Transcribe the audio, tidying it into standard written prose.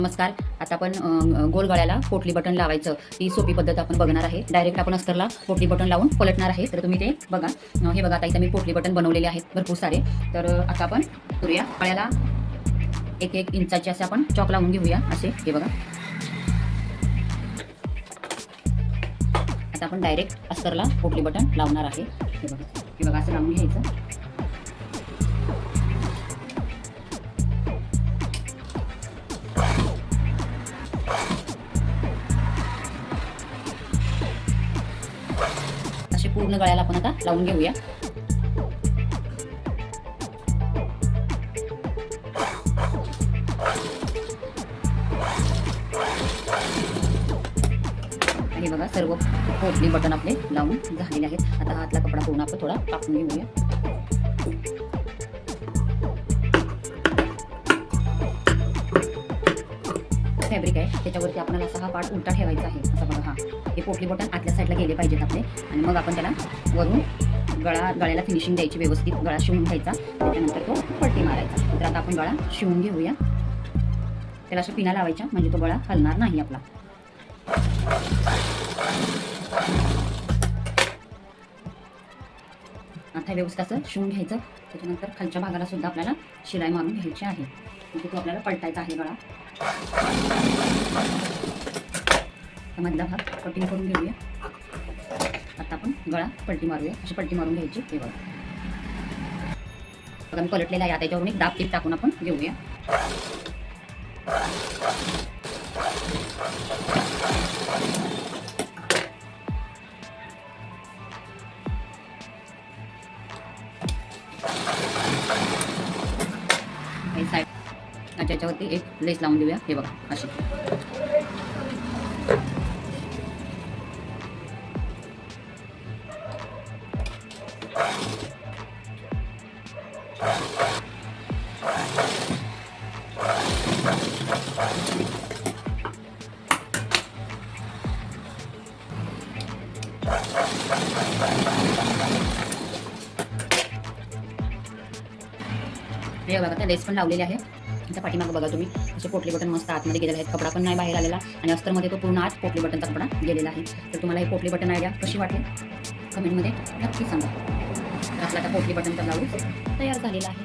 नमस्कार. आता आपण गोल गळ्याला पोटली बटन लावायचं ही सोपी पद्धत आपण बघणार आहे. डायरेक्ट आपण अस्तरला पोटली बटन लावून पलटणार आहे. तर तुम्ही ते बघा. हे बघा आता इथं मी पोटली बटन बनवलेले आहेत भरपूर सारे. तर आता आपण करूया गळ्याला 1-1 इंचाचे असे आपण चॉक लावून घेऊया. असे हे बघा. आता आपण डायरेक्ट अस्तरला पोटली बटन लावणार आहे. हे बघा असं लावून घ्यायचं. असे पूर्ण गळ्याला आपण आता लावून घेऊया. हे बघा सर्व पोटली बटन आपले लावून झालेले आहेत. आता हातला कपडा पूर्ण आपण थोडा कापून घेऊया. फॅब्रिक आहे त्याच्यावरती आपल्याला असा हा पार्ट उलटा ठेवायचा आहे. असं बघा. हा हे पोटली बटन आतल्या साईडला गेले पाहिजेत आपले. आणि मग आपण त्याला वरून गळ्याला फिनिशिंग द्यायची. व्यवस्थित गळा शिवून घ्यायचा. त्याच्यानंतर तो पट्टी मारायचा. तर आता आपण गळा शिवून घेऊया. त्याला अशा पिना लावायच्या म्हणजे तो गळा हलणार नाही आपला. आता व्यवस्थित असं शिवून घ्यायचं. त्याच्यानंतर खालच्या भागाला सुद्धा आपल्याला शिलाई मारून घ्यायची आहे. म्हणजे तो आपल्याला पलटायचा आहे गळा. मधला भाग कटिंग करून घेऊया. आता आपण गळा पलटी मारूया. अशी पलटी मारून घ्यायची. हे बघा मी पलटलेला आहे. त्याच्यावरून एक दाब टीप टाकून आपण घेऊया. साईड याच्यावरती एक लेस लावून देऊया. हे बघा अशी. हे बघा त्या लेस पण लावलेले आहे. त्या पाठीमागं बघा तुम्ही असे पोटली बटन मस्त आतमध्ये गेलेले आहेत. कपडा पण नाही बाहेर आलेला आणि अस्तरमध्ये तो पूर्ण आत पोटली बटनचा कपडा गेलेला आहे. तर तुम्हाला हे पोटली बटन आयडिया कशी वाटली कमेंटमध्ये नक्की सांगा. आपला आता पोटली बटनचा ब्लाऊज तयार झालेला आहे.